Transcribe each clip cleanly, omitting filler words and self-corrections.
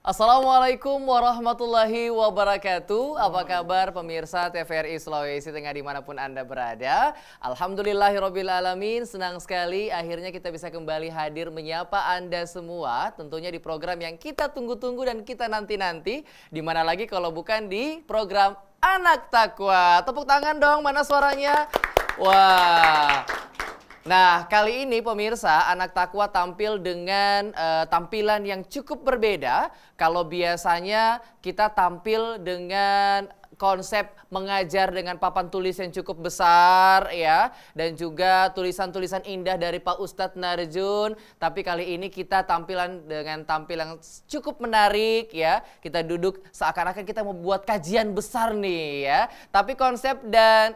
Assalamualaikum warahmatullahi wabarakatuh. Apa kabar pemirsa TVRI Sulawesi Tengah dimanapun Anda berada? Alhamdulillahirrabbilalamin, senang sekali akhirnya kita bisa kembali hadir menyapa Anda semua. Tentunya di program yang kita tunggu-tunggu dan kita nanti-nanti. Dimana lagi kalau bukan di program Anak Takwa. Tepuk tangan dong, mana suaranya? Wah. Nah, kali ini pemirsa, Anak Takwa tampil dengan tampilan yang cukup berbeda. Kalau biasanya kita tampil dengan konsep mengajar dengan papan tulis yang cukup besar ya, dan juga tulisan-tulisan indah dari Pak Ustadz Narjun. Tapi kali ini kita tampilan dengan tampilan cukup menarik ya. Kita duduk seakan-akan kita mau buat kajian besar nih ya. Tapi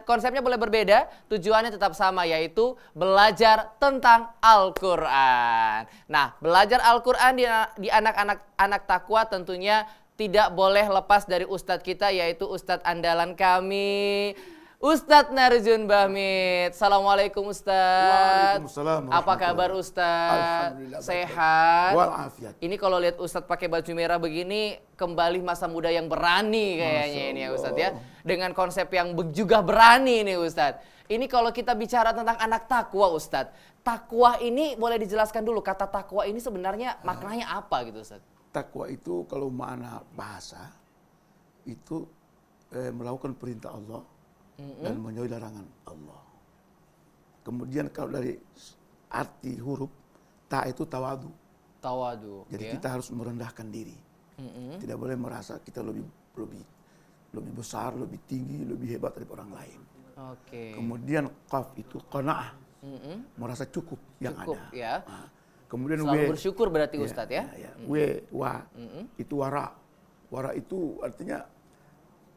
konsepnya boleh berbeda, tujuannya tetap sama, yaitu belajar tentang Al-Quran. Nah, belajar Al-Quran di anak-anak takwa tentunya tidak boleh lepas dari Ustadz kita, yaitu Ustadz andalan kami, Ustadz Narjun Bahmid. Assalamualaikum Ustadz. Waalaikumsalam. Apa kabar Ustadz? Alhamdulillah. Sehat? Walafiat. Ini kalau lihat Ustadz pakai baju merah begini, kembali masa muda yang berani kayaknya ini ya Ustadz ya. Dengan konsep yang juga berani nih Ustadz. Ini kalau kita bicara tentang anak takwa Ustadz. Takwa ini boleh dijelaskan dulu, kata takwa ini sebenarnya maknanya apa gitu Ustadz? Takwa itu kalau makna bahasa itu melakukan perintah Allah dan menjauhi larangan Allah. Kemudian kalau dari arti huruf ta itu tawadu. Tawadu. Jadi ya? kita harus merendahkan diri. Tidak boleh merasa kita lebih besar, lebih tinggi, lebih hebat dari orang lain. Oke. Kemudian qaf itu qanaah. Merasa cukup yang Cukup, ada. ya. Nah, kemudian Selalu bersyukur berarti Ustadz ya? Itu wara. Wara itu artinya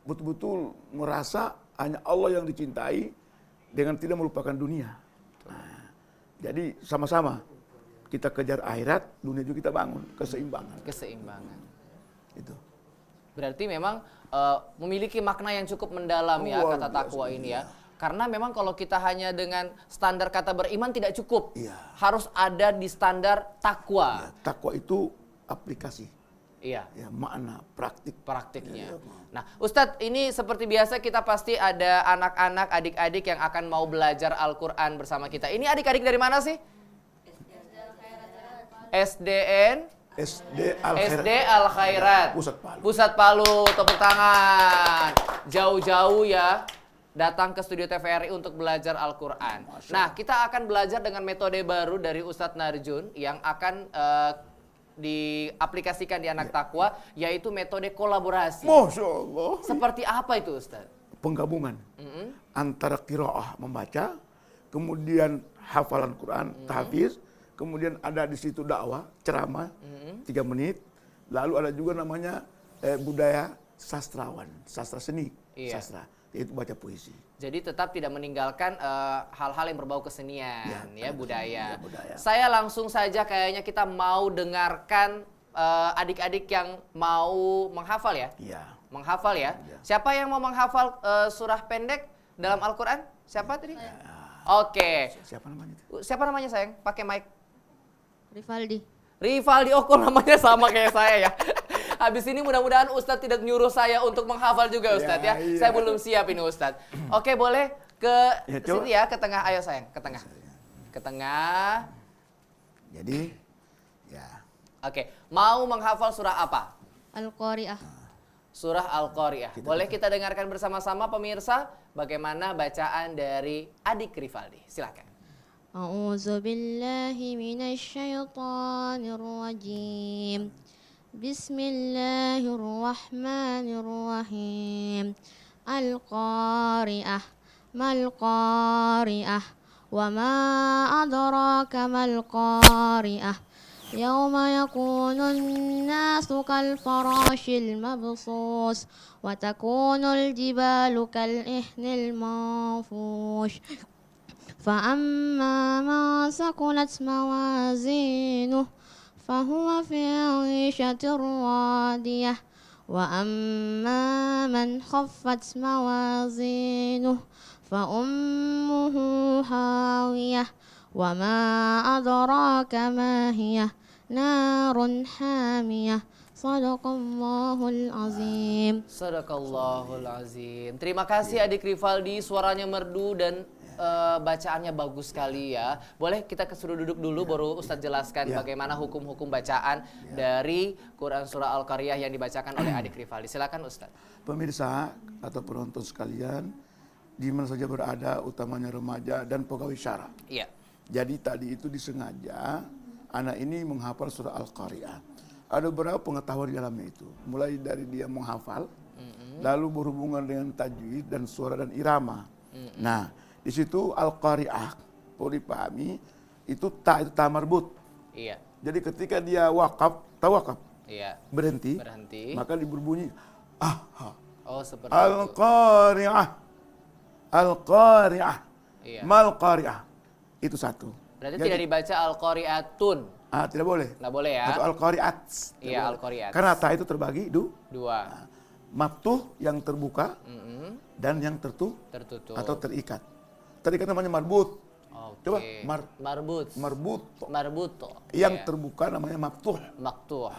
betul-betul merasa hanya Allah yang dicintai dengan tidak melupakan dunia. Nah, jadi sama-sama kita kejar akhirat, dunia juga kita bangun, keseimbangan. Keseimbangan. Itu. Berarti memang memiliki makna yang cukup mendalam ya kata takwa ini ya. Karena memang kalau kita hanya dengan standar kata beriman tidak cukup. Iya. Harus ada di standar takwa. Ya, takwa itu aplikasi. Iya. Ya, makna Praktiknya. Ya. Nah, Ustadz, ini seperti biasa kita pasti ada anak-anak, adik-adik yang akan mau belajar Al-Quran bersama kita. Ini adik-adik dari mana sih? SD Al-Khairat. Pusat Palu, tepuk tangan. Jauh-jauh ya. Datang ke studio TVRI untuk belajar Al-Quran. Nah, kita akan belajar dengan metode baru dari Ustadz Narjun yang akan diaplikasikan di anak takwa, yaitu metode kolaborasi. Masya Allah. Seperti apa itu Ustadz? Penggabungan antara qiraah membaca, kemudian hafalan Quran, tahfiz, kemudian ada di situ dakwah, ceramah, 3 menit, lalu ada juga namanya budaya sastrawan, sastra seni, sastra. Itu baca puisi. Jadi tetap tidak meninggalkan hal-hal yang berbau kesenian, budaya. Budaya. Saya langsung saja kayaknya kita mau dengarkan adik-adik yang mau menghafal ya? Iya. Menghafal ya? Iya. Siapa yang mau menghafal surah pendek dalam Al-Quran? Siapa tadi? Oke. Siapa namanya itu? Siapa namanya sayang? Pakai mic. Rivaldi, oh kok namanya sama kayak saya ya. Habis ini mudah-mudahan Ustadz tidak nyuruh saya untuk menghafal juga Ustadz ya. Iya. Saya belum siap ini Ustadz. Oke, boleh ke sini ya, ke tengah. Ayo sayang, ke tengah. Ke tengah. Jadi, ya. Oke, mau menghafal surah apa? Al-Qari'ah. Surah Al-Qari'ah. Boleh kita dengarkan bersama-sama pemirsa bagaimana bacaan dari adik Rivaldi. Silakan. A'udzu billahi minasy syaithanir rajim. Bismillahirrahmanirrahim. Al-Qari'ah. Mal Qari'ah. Wa ma adraka mal Qari'ah. Yawma yakunun nasu kal farashil mabsus. Wa takunul jibalu kal ihnil manfush. فأما من ثقلت موازينه فهو في عيشة راضية وأما من خفت موازينه فأمه هاوية وما أدراك ما هي نار حامية Sadaqallahul azim. Sadaqallahul azim. Terima kasih adik Rivaldi, suaranya merdu dan bacaannya bagus sekali ya. Boleh kita suruh duduk dulu baru Ustadz jelaskan bagaimana hukum-hukum bacaan dari Quran Surah Al-Qaryah yang dibacakan oleh adik Rivaldi. Silakan Ustadz. Pemirsa atau penonton sekalian, di mana saja berada, utamanya remaja dan pegawai syara. Iya. Jadi tadi itu disengaja anak ini menghafal surah Al-Qaryah. Ada beberapa pengetahuan di dalamnya itu. Mulai dari dia menghafal, lalu berhubungan dengan tajwid dan suara dan irama. Nah, di situ Al-Qaryah, perlu dipahami, itu ta marbut. Iya. Jadi ketika dia wakaf, tahu wakaf? Iya. Berhenti. Maka berbunyi Oh, seperti Al-Qaryah. Al-Qaryah. Iya. Mal-Qaryah. Itu satu. Berarti tidak dibaca Al-Qaryatun. Tidak boleh. Nggak boleh ya. Atau Al-Qaryat. Iya, Al-Qaryat. Karena ta itu terbagi dua. Maftuh yang terbuka dan yang tertutup atau terikat. Terikat namanya marbut. Coba marbut. Marbuto. Yang terbuka namanya maftuh. Maktuh.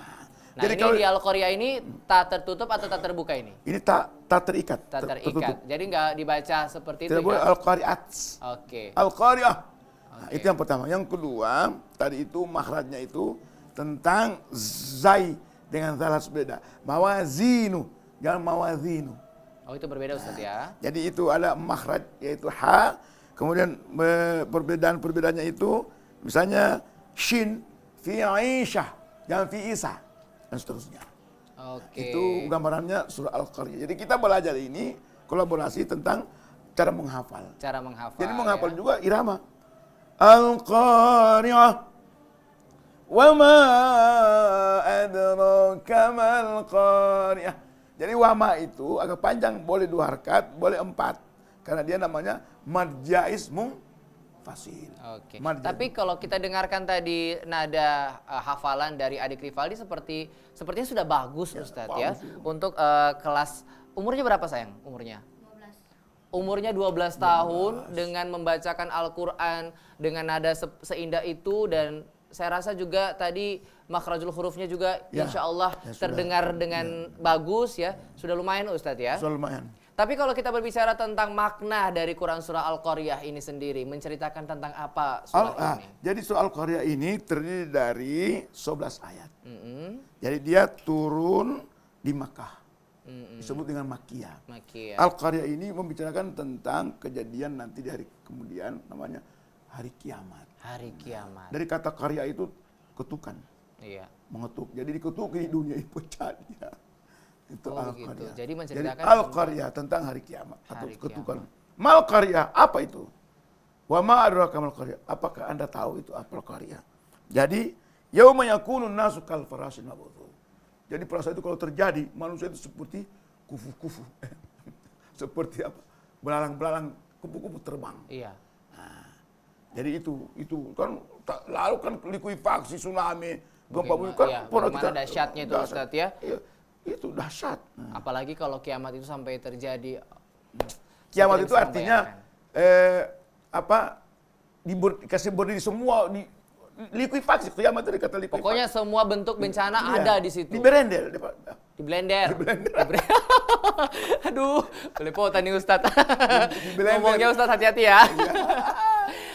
Nah, Jadi ini kalau di Al-Qaryah ini tak tertutup atau tak terbuka ini? Ini tak terikat. Tak terikat. Tertutup. Jadi nggak dibaca seperti Tidak itu boleh ya? Al-Qaryat. Oke. Al-Qaryah. Nah, itu yang pertama. Yang kedua, tadi itu makhrajnya itu tentang zai dengan zalas beda. Mawazinu, jangan mawazinu. Oh, itu berbeda Ustaz ya. Jadi itu ada makhraj yaitu ha, kemudian perbedaannya itu misalnya shin fi Aisyah, jangan fi Isa dan seterusnya. Oke. Itu gambarannya surah Al-Qaryah. Jadi kita belajar ini kolaborasi tentang cara menghafal. Cara menghafal. Jadi menghafal ya. juga irama. Al-Qaryah wa ma adraka mal qaryah. Jadi wama itu agak panjang, boleh 2 harakat, boleh 4. Karena dia namanya mad jaiz fasil. Oke. Tapi kalau kita dengarkan tadi nada hafalan dari adik Rivaldi sepertinya sudah bagus Ustadz ya. Untuk kelas umurnya berapa sayang? Umurnya 12 tahun dengan membacakan Al-Quran dengan nada seindah itu, dan saya rasa juga tadi makhrajul hurufnya juga insya Allah terdengar dengan bagus ya. Sudah lumayan Ustadz ya? Sudah lumayan. Tapi kalau kita berbicara tentang makna dari Quran Surah Al-Qaryah ini sendiri, menceritakan tentang apa surah ini? Jadi surah Al-Qaryah ini terdiri dari 11 ayat. Jadi dia turun di Makkah. Disebut dengan Makkiyah. Al-Qaryah ini membicarakan tentang kejadian nanti di hari kemudian, namanya hari kiamat. Hari kiamat. Dari kata karya itu ketukan. Iya. Mengetuk. Jadi diketuk di dunia ini pecah dia. Itu Al-Qaryah. Jadi menceritakan Al-Qaryah tentang hari kiamat atau ketukan. Mal Qaryah apa itu? Wa ma adraka mal Qaryah. Apakah Anda tahu itu apa Qaryah? Jadi yauma yakunun nasu kal farasil mabthuth. Jadi perasaan itu kalau terjadi, manusia itu seperti kufu-kufu. Seperti apa? Belalang-belalang, kupu-kupu terbang. Iya. Nah, jadi itu kan lalu kan likuifaksi, tsunami, gempa bumi kan bagaimana dahsyatnya itu Ustadz ya? Iya, itu dahsyat. Nah. Apalagi kalau kiamat itu sampai terjadi. Kiamat itu artinya dikasih berdiri semua di likuifaksi, kiamat itu kata likuifaksi. Pokoknya semua bentuk bencana ada di situ. Di berendel. Di blender. Aduh, belepotan nih Ustadz. Ngomongnya Ustadz hati-hati ya.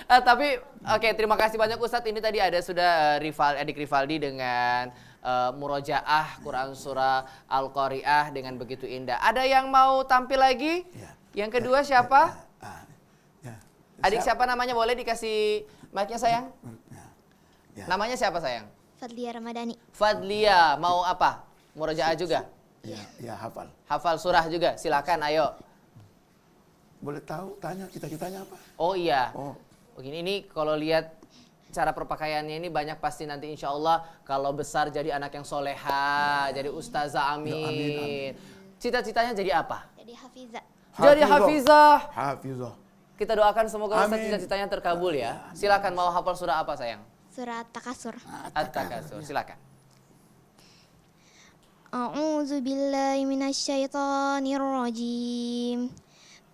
Tapi oke, terima kasih banyak Ustadz. Ini tadi ada sudah adik Rivaldi dengan murojaah Quran Surah Al-Qaryah dengan begitu indah. Ada yang mau tampil lagi? Yang kedua siapa? Adik siapa namanya, boleh dikasih mic-nya sayang? Namanya siapa sayang? Fadlia Ramadhani. Fadlia, mau apa? Murojaah juga? Ya, hafal. Hafal surah juga, silakan ayo. Boleh tahu, tanya cita-citanya apa? Oh iya. Begini, ini kalau lihat cara perpakaiannya ini banyak pasti nanti insya Allah kalau besar jadi anak yang soleha, jadi ustazah, amin. Cita-citanya jadi apa? Jadi hafizah. Jadi hafizah. Hafizah. Kita doakan semoga Ustaz cita-citanya terkabul ya. Silakan, mau hafal surah apa sayang? Surah At-Takasur. At-Takasur, silakan. A'udzu billahi minasyaitonir rajim.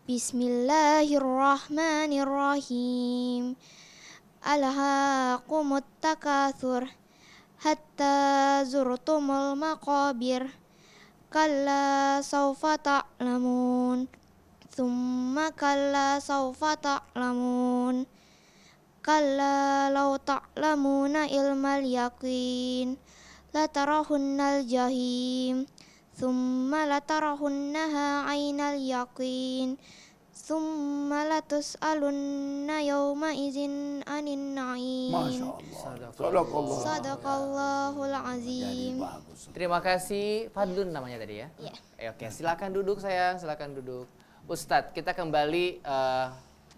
Bismillahirrahmanirrahim. Alhaqumut takatsur hatta zurtumul maqabir kalla sawfa ta'lamun thumma kalla sawfa ta'lamun kalla law ta'lamuna ilmal yaqin latarahunnal jahim thumma latarahunnaha ainal yaqin thumma latus'alunna yawma izin anin na'im. Masya Allah. Sadaqallah. Sadaqallahul azim. Bagus. Terima kasih. Fadlun namanya tadi ya? Iya. Oke, silakan duduk sayang, silakan duduk. Ustadz, kita kembali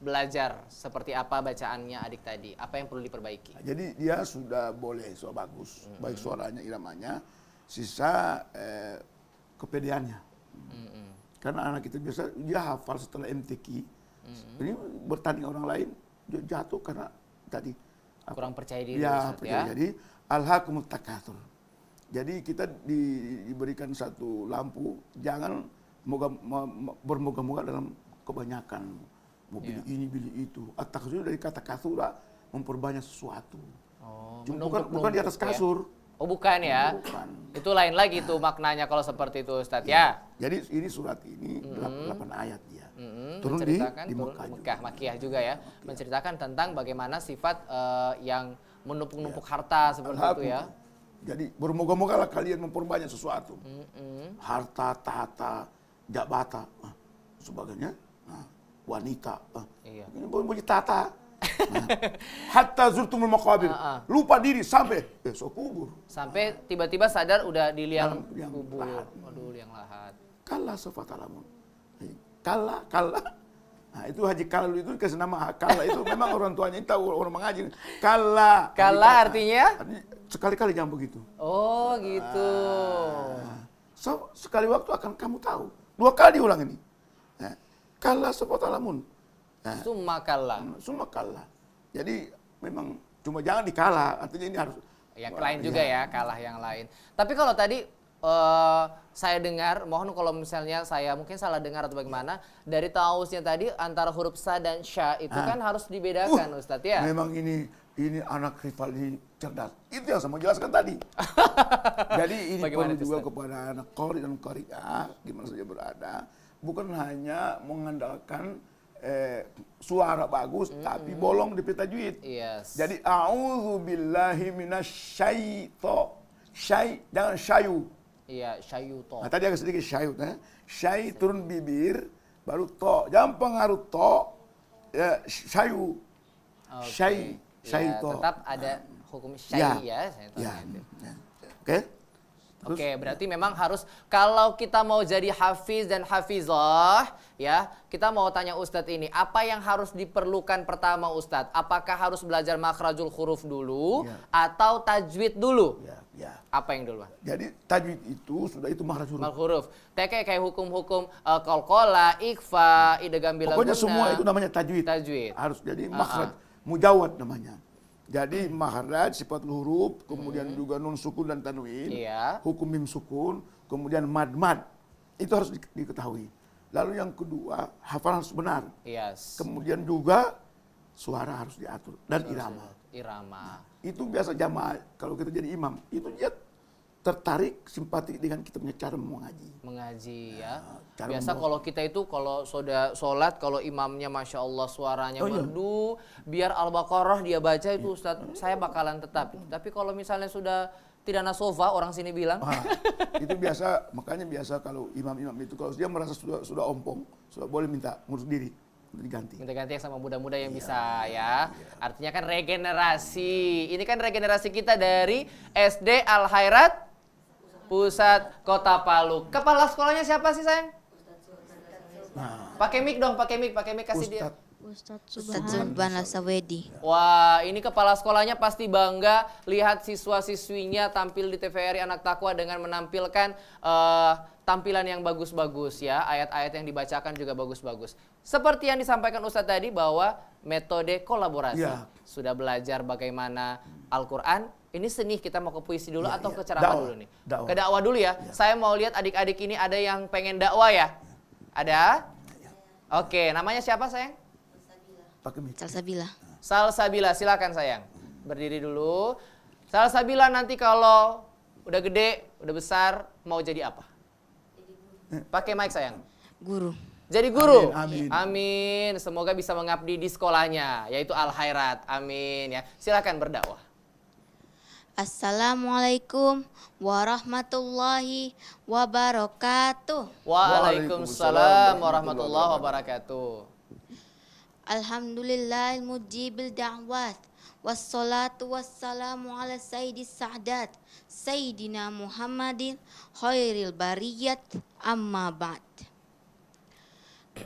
belajar seperti apa bacaannya adik tadi. Apa yang perlu diperbaiki? Jadi dia sudah boleh suara bagus, baik suaranya, iramanya, sisa kepedeannya. Karena anak itu biasa dia hafal setelah MTQ, ini bertanding orang lain dia jatuh karena tadi Kurang percaya diri ya, Ustadz ya. Jadi alhaakumut takatsur. Jadi kita diberikan satu lampu, jangan bermoga-moga dalam kebanyakan. Mau pilih ini, pilih itu. At-takatsur dari kata kasura, memperbanyak sesuatu. Oh, Bukan di atas kasur. Oh bukan ya? Bukan. Itu lain lagi tuh maknanya kalau seperti itu Ustadz ya. Jadi ini surat ini 8 ayat dia. Turun Menceritakan di turun Mekah. Makiyah juga ya. Menceritakan tentang bagaimana sifat yang menumpuk-numpuk harta seperti itu ya. Jadi bermoga-moga lah kalian memperbanyak sesuatu. Harta, tahta, jabatan, sebagainya. Wanita. Iya. Ini bunyi tata. Hatta zurtumul maqabir. Lupa diri sampai besok kubur. Sampai tiba-tiba sadar udah di liang Liang kubur. lahat. Waduh, liang lahat. Kalla sawfa ta'lamun. Kalla. Nah, itu Haji Kalla itu dikasih nama Kalla itu memang orang tuanya tahu orang mengaji. Kalla. Kalla artinya? Sekali-kali jangan begitu. Oh gitu. So, sekali waktu akan kamu tahu. 2 kali diulang ini. Kalla sawfa ta'lamun. Summa kalla. Semua kalah. Jadi memang cuma jangan dikalah. Artinya ini harus. Yang lain juga ya, kalah yang lain. Tapi kalau tadi saya dengar, mohon kalau misalnya saya mungkin salah dengar atau bagaimana, dari tausnya tadi antara huruf sa dan sya itu kan harus dibedakan Ustadz ya. Memang ini anak rival ini cerdas. Itu yang saya mau jelaskan tadi. Jadi ini Bagaimana perlu itu, juga Ustadz? kepada anak qori dan qari'ah di mana saja berada, bukan hanya mengandalkan suara bagus tapi bolong di tajwid. Yes. Jadi a'udzubillahi minasyaiton. Jangan syayu. Iya, syayuto. Nah, tadi agak sedikit syayu, syai turun bibir, baru to. Jangan pengaruh to, syayu. Oke. Syai Ya, to. tetap ada hukum syai ya. Oke. Oke, berarti memang harus kalau kita mau jadi hafiz dan hafizah, ya, kita mau tanya Ustadz ini, apa yang harus diperlukan pertama Ustadz? Apakah harus belajar makhrajul huruf dulu atau tajwid dulu? Ya. Apa yang dulu? Jadi tajwid itu sudah itu makhraj huruf. Huruf. Kayak hukum-hukum qalqala, ikhfa, idgham bila Pokoknya gunnah. semua itu namanya tajwid. Tajwid. Harus jadi makhraj, mujawad namanya. Jadi makhraj sifat huruf, kemudian juga nun sukun dan tanwin, Iya. hukum mim sukun, kemudian mad. Itu harus diketahui. Lalu yang kedua, hafalan harus benar. Yes. Kemudian juga suara harus diatur dan irama. Irama. Itu biasa jamaah kalau kita jadi imam, itu dia tertarik simpati dengan kita punya cara mengaji. Mengaji ya. cara Biasa membawa. kalau kita itu kalau sudah sholat, kalau imamnya Masya Allah suaranya merdu, biar Al-Baqarah dia baca itu Ustadz, saya bakalan tetap. Tapi kalau misalnya sudah tidak nasofa, orang sini bilang. Itu biasa, makanya biasa kalau imam-imam itu kalau dia merasa sudah ompong, sudah boleh minta ngurus diri, diganti. Minta ganti sama muda-muda yang bisa ya. Artinya kan regenerasi. Ini kan regenerasi kita dari SD Al Khairat Pusat Kota Palu. Kepala sekolahnya siapa sih sayang? Pakai mic dong, pakai mic kasih dia. Ustadz Ustadz Subhan Al-Sawedi. Wah, ini kepala sekolahnya pasti bangga lihat siswa-siswinya tampil di TVRI Anak Takwa dengan menampilkan tampilan yang bagus-bagus ya. Ayat-ayat yang dibacakan juga bagus-bagus. Seperti yang disampaikan Ustadz tadi bahwa metode kolaborasi. Ya. Sudah belajar bagaimana Al-Quran. Ini seni, kita mau ke puisi dulu atau ke ceramah Dakwah. dulu nih? Dakwah. Ke dakwah dulu ya. Saya mau lihat adik-adik ini ada yang pengen dakwah ya? Ada? Oke, namanya siapa sayang? pakai mic. Salsabila. Salsabila, silakan sayang. Berdiri dulu. Salsabila nanti kalau udah gede, udah besar, mau jadi apa? Pakai mic sayang. Guru. Jadi guru. Amin, amin. Amin. Semoga bisa mengabdi di sekolahnya, yaitu Al Khairat. Amin ya. Silakan berdakwah. Assalamualaikum warahmatullahi wabarakatuh. Waalaikumsalam warahmatullahi wabarakatuh. Alhamdulillahil mujibil da'wat. Wassalatu wassalamu ala sayyidis sa'dat. Sayyidina Muhammadin khairil bariyat amma ba'd.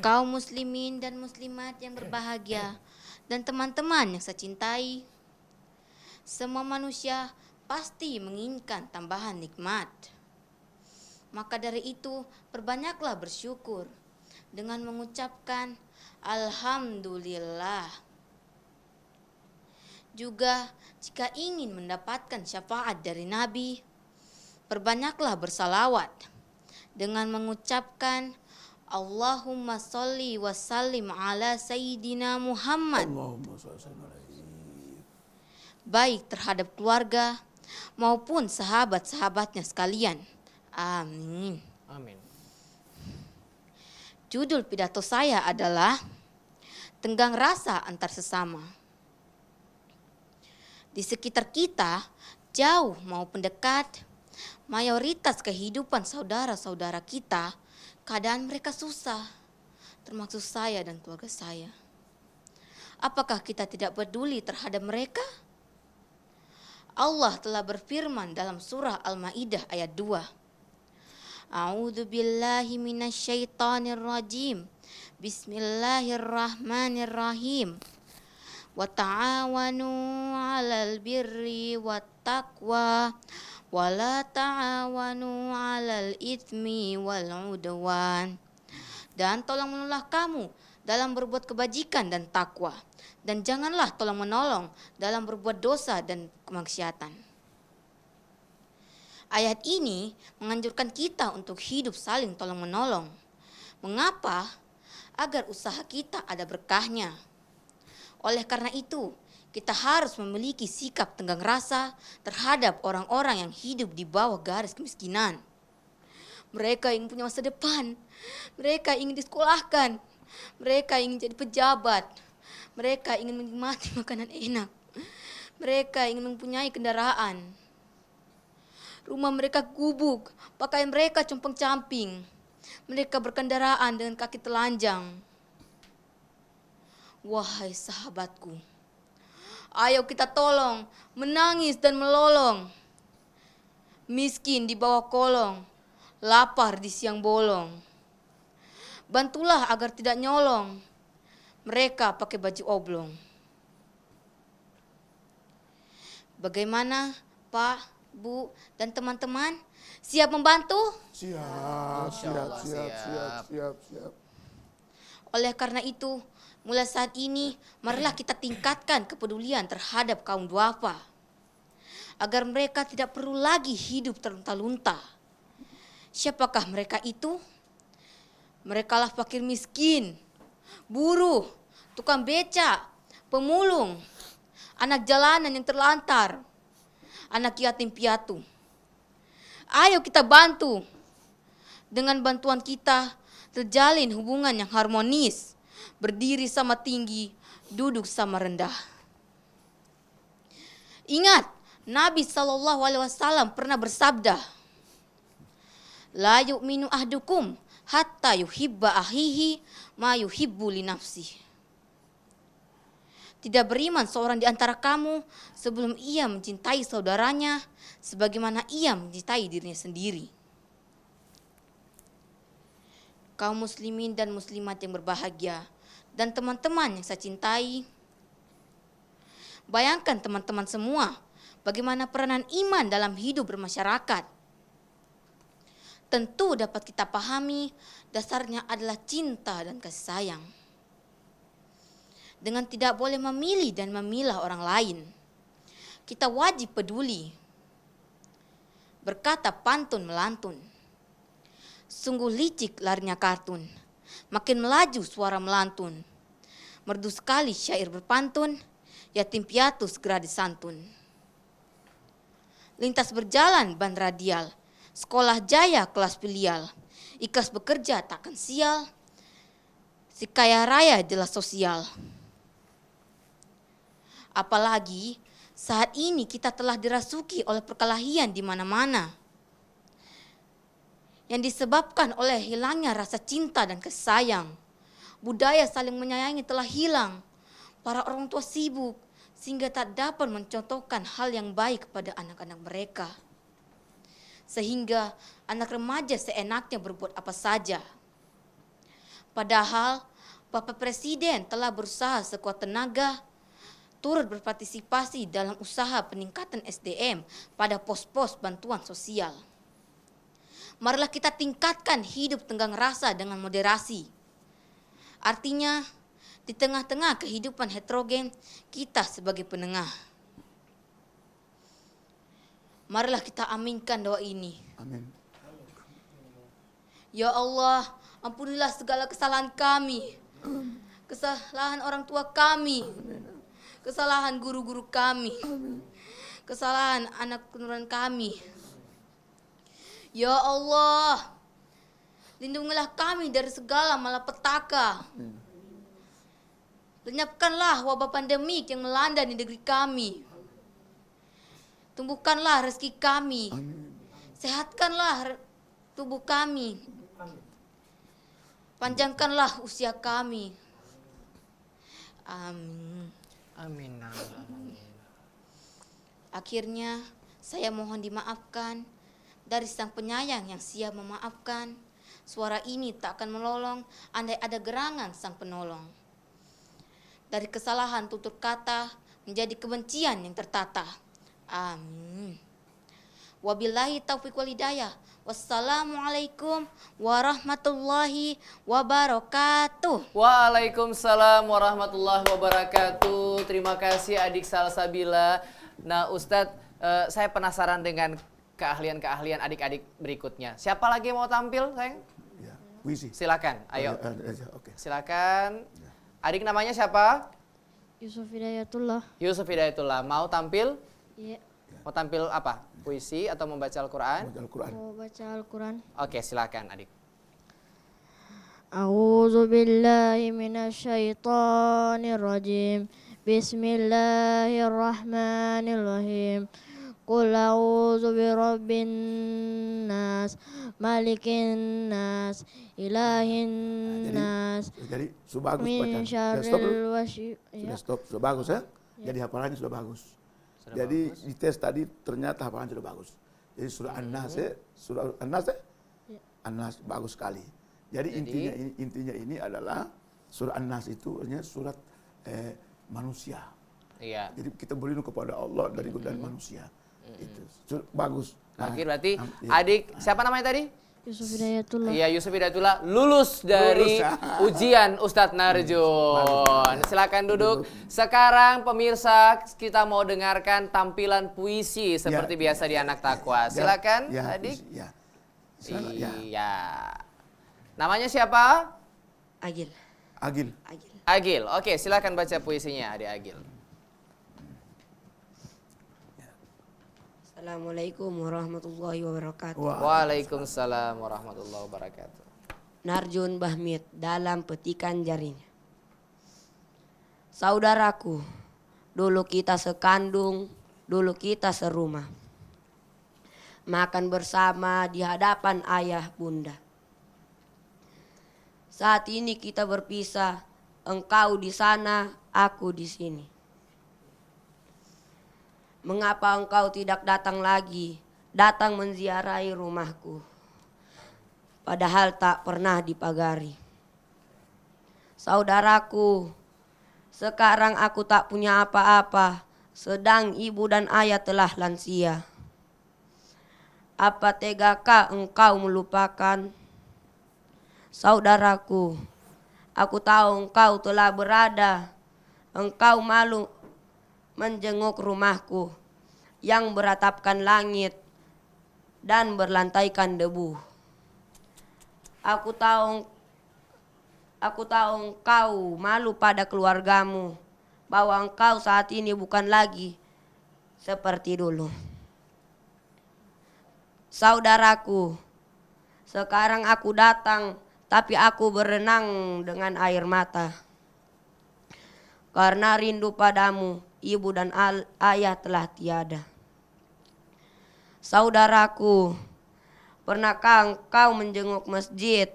Kaum muslimin dan muslimat yang berbahagia dan teman-teman yang saya cintai, semua manusia pasti menginginkan tambahan nikmat. Maka dari itu, perbanyaklah bersyukur dengan mengucapkan Alhamdulillah. Juga jika ingin mendapatkan syafaat dari Nabi, perbanyaklah bersalawat dengan mengucapkan Allahumma sholli wa sallim ala Sayyidina Muhammad. Allahumma sholli alaihi. Baik terhadap keluarga maupun sahabat-sahabatnya sekalian. Amin. Amin. Judul pidato saya adalah Tenggang Rasa Antar Sesama. Di sekitar kita, jauh maupun dekat, mayoritas kehidupan saudara-saudara kita, keadaan mereka susah, termasuk saya dan keluarga saya. Apakah kita tidak peduli terhadap mereka? Allah telah berfirman dalam surah Al-Maidah ayat 2. A'udzu billahi minasyaitonir rajim. Bismillahirrahmanirrahim. Wa ta'awanu 'alal birri wat taqwa wa la ta'awanu 'alal itsmi wal 'udwan. Dan tolong menolonglah kamu dalam berbuat kebajikan dan takwa, dan janganlah tolong menolong dalam berbuat dosa dan kemaksiatan. Ayat ini menganjurkan kita untuk hidup saling tolong menolong. Mengapa? Agar usaha kita ada berkahnya. Oleh karena itu, kita harus memiliki sikap tenggang rasa terhadap orang-orang yang hidup di bawah garis kemiskinan. Mereka ingin punya masa depan, mereka ingin disekolahkan, mereka ingin jadi pejabat, mereka ingin menikmati makanan enak, mereka ingin mempunyai kendaraan. Rumah mereka gubuk, pakaian mereka compang-camping, mereka berkendaraan dengan kaki telanjang. Wahai sahabatku, ayo kita tolong, menangis dan melolong. Miskin di bawah kolong, lapar di siang bolong. Bantulah agar tidak nyolong, mereka pakai baju oblong. Bagaimana Pak, Bu, dan teman-teman? Siap membantu? Siap, siap, siap, siap, siap, siap. Oleh karena itu, mulai saat ini, marilah kita tingkatkan kepedulian terhadap kaum duafa, agar mereka tidak perlu lagi hidup terlunta-lunta. Siapakah mereka itu? Merekalah fakir miskin, buruh, tukang beca, pemulung, anak jalanan yang terlantar, anak yatim piatu. Ayo kita bantu. Dengan bantuan kita, terjalin hubungan yang harmonis, berdiri sama tinggi, duduk sama rendah. Ingat, Nabi SAW pernah bersabda, La yu'minu ahdukum hatta yuhibba ahihi ma yuhibbu li nafsih. Tidak beriman seorang di antara kamu sebelum ia mencintai saudaranya sebagaimana ia mencintai dirinya sendiri. Kaum muslimin dan muslimat yang berbahagia dan teman-teman yang saya cintai, bayangkan teman-teman semua bagaimana peranan iman dalam hidup bermasyarakat. Tentu dapat kita pahami dasarnya adalah cinta dan kasih sayang. Dengan tidak boleh memilih dan memilah orang lain, kita wajib peduli. Berkata pantun melantun, sungguh licik larinya kartun, makin melaju suara melantun. Merdu sekali syair berpantun, yatim piatu segera disantun. lintas berjalan ban radial, sekolah jaya kelas filial, ikhlas bekerja takkan sial, si kaya raya jelas sosial. Apalagi saat ini kita telah dirasuki oleh perkelahian di mana-mana, yang disebabkan oleh hilangnya rasa cinta dan kasih sayang. Budaya saling menyayangi telah hilang. Para orang tua sibuk sehingga tak dapat mencontohkan hal yang baik kepada anak-anak mereka. Sehingga anak remaja seenaknya berbuat apa saja. Padahal Bapak Presiden telah berusaha sekuat tenaga turut berpartisipasi dalam usaha peningkatan SDM pada pos-pos bantuan sosial. Marilah kita tingkatkan hidup tenggang rasa dengan moderasi. Artinya, di tengah-tengah kehidupan heterogen, kita sebagai penengah. Marilah kita aminkan doa ini. Amin. Ya Allah, ampunilah segala kesalahan kami. Kesalahan orang tua kami. Kesalahan guru-guru kami. Kesalahan anak keturunan kami. Ya Allah, lindungilah kami dari segala malapetaka. Lenyapkanlah wabah pandemik yang melanda di negeri kami. Tumbuhkanlah rezeki kami. Sehatkanlah tubuh kami. Panjangkanlah usia kami. Amin. Amin. Akhirnya saya mohon dimaafkan dari Sang Penyayang yang siap memaafkan. Suara ini tak akan melolong andai ada gerangan Sang Penolong. Dari kesalahan tutur kata menjadi kebencian yang tertata. Amin. Wabillahi taufiq wal hidayah. Wassalamualaikum warahmatullahi wabarakatuh. Waalaikumsalam warahmatullahi wabarakatuh. Terima kasih adik Salsabila. Nah Ustadz, saya penasaran dengan keahlian-keahlian adik-adik berikutnya. Siapa lagi yang mau tampil, sayang? Ya, puisi. Silakan, ayo. Oke. Silakan. Adik namanya siapa? Yusuf Hidayatullah. Yusuf Hidayatullah. Mau tampil? Iya. Mau tampil apa? Puisi atau membaca Al-Quran? Baca Al-Quran. Mau baca Al-Quran. Oke, silakan adik. A'udzu billahi minasyaitonir rajim. Bismillahirrahmanirrahim. Qul a'udzu birabbin nas, malikin nas, ilahin nas. Jadi sudah bagus Min bacaan. syarril Sudah stop, sudah bagus ya. Jadi hafalannya sudah bagus. Jadi di tes tadi ternyata hafalan sudah bagus. Jadi surah An-Nas ya, surah An-Nas ya. An-Nas bagus sekali. Jadi intinya ini adalah surah An-Nas itu artinya surat manusia. Iya. Jadi kita berlindung kepada Allah dari godaan manusia. Itu bagus. Oke, berarti adik siapa namanya tadi? Yusuf Hidayatullah. Iya, Yusuf Hidayatullah lulus dari ujian Ustadz Narjun. Silakan duduk. Sekarang pemirsa kita mau dengarkan tampilan puisi seperti biasa di Anak Takwa. Silakan, adik. Iya. Namanya siapa? Agil. Agil. Agil. Oke, silakan baca puisinya, adik Agil. Assalamualaikum warahmatullahi wabarakatuh. Waalaikumsalam warahmatullahi wabarakatuh. Narjun Bahmid dalam petikan jarinya. Saudaraku, dulu kita sekandung, dulu kita serumah. Makan bersama di hadapan ayah bunda. Saat ini kita berpisah, engkau di sana, aku di sini. Mengapa engkau tidak datang lagi, datang menziarahi rumahku, padahal tak pernah dipagari. Saudaraku, sekarang aku tak punya apa-apa, sedang ibu dan ayah telah lansia. Apa tegakah engkau melupakan? Saudaraku, aku tahu engkau telah berada, engkau malu menjenguk rumahku yang beratapkan langit dan berlantaikan debu. Aku tahu engkau malu pada keluargamu, bahwa engkau saat ini bukan lagi seperti dulu. Saudaraku, sekarang aku datang, tapi aku berenang dengan air mata. Karena rindu padamu, ibu dan ayah telah tiada. Saudaraku, pernahkah engkau menjenguk masjid?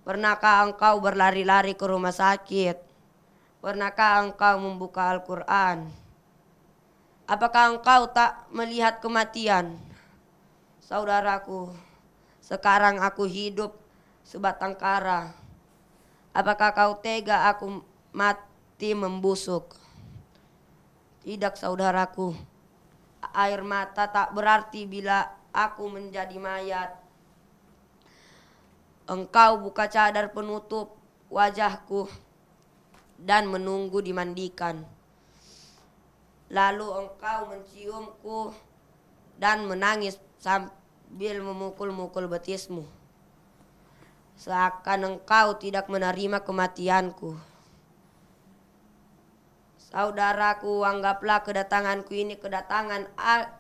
Pernahkah engkau berlari-lari ke rumah sakit? Pernahkah engkau membuka Al-Quran? Apakah engkau tak melihat kematian? Saudaraku, sekarang aku hidup sebatang kara. Apakah kau tega aku mati membusuk? Tidak, saudaraku. Air mata tak berarti bila aku menjadi mayat. Engkau buka cadar penutup wajahku dan menunggu dimandikan. Lalu engkau menciumku dan menangis sambil memukul-mukul betismu. Seakan engkau tidak menerima kematianku. Saudaraku, anggaplah kedatanganku ini kedatangan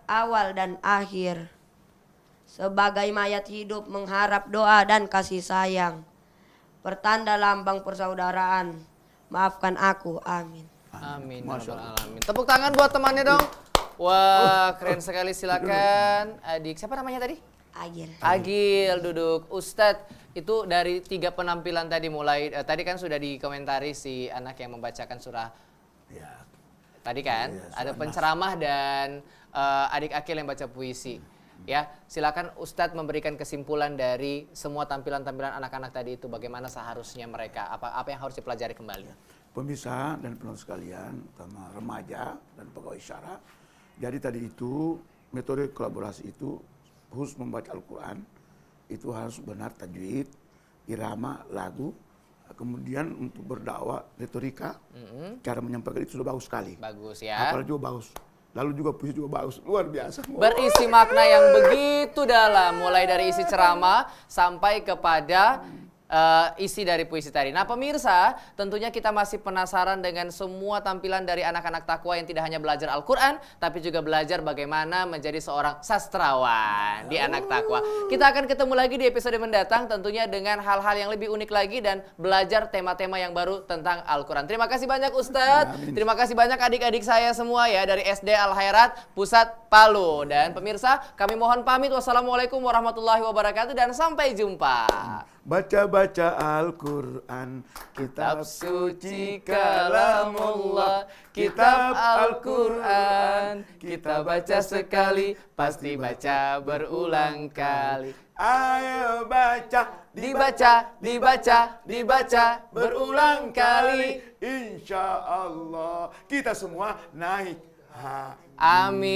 awal dan akhir. Sebagai mayat hidup mengharap doa dan kasih sayang. Pertanda lambang persaudaraan. Maafkan aku, amin. Amin. Ya Rabbal Alamin. Tepuk tangan buat temannya dong. Wah, keren sekali. Silakan adik. Siapa namanya tadi? Agil. Agil duduk. Ustadz, itu dari 3 penampilan tadi mulai, tadi kan sudah dikomentari si anak yang membacakan surah. Ya. Tadi kan ada penceramah dan adik Akil yang baca puisi. Ya, silakan Ustadz memberikan kesimpulan dari semua tampilan-tampilan anak-anak tadi itu, bagaimana seharusnya mereka, apa yang harus dipelajari kembali. Pemirsa dan penonton sekalian, terutama remaja dan pegawai syara. Jadi tadi itu metode kolaborasi itu khusus membaca Al-Quran itu harus benar tajwid, irama, lagu. Kemudian untuk berdakwah, retorika, cara menyampaikan itu sudah bagus sekali. Bagus ya. Hafal juga bagus. Lalu juga puisi juga bagus, luar biasa. Berisi makna yang begitu dalam, mulai dari isi ceramah sampai kepada isi dari puisi tadi. Nah pemirsa, tentunya kita masih penasaran dengan semua tampilan dari anak-anak takwa yang tidak hanya belajar Al-Quran, tapi juga belajar bagaimana menjadi seorang sastrawan di anak takwa. Kita akan ketemu lagi di episode mendatang, tentunya dengan hal-hal yang lebih unik lagi dan belajar tema-tema yang baru tentang Al-Quran. Terima kasih banyak Ustadz, terima kasih banyak adik-adik saya semua ya dari SD Al-Khairat Pusat Palu. Dan pemirsa, kami mohon pamit. Wassalamualaikum warahmatullahi wabarakatuh dan sampai jumpa. Baca-baca Al-Quran, kitab suci kalamullah, kitab Al-Quran, kita baca sekali, pasti baca berulang kali. Ayo baca, dibaca, dibaca, dibaca berulang kali. Insya Allah kita semua naik. Amin.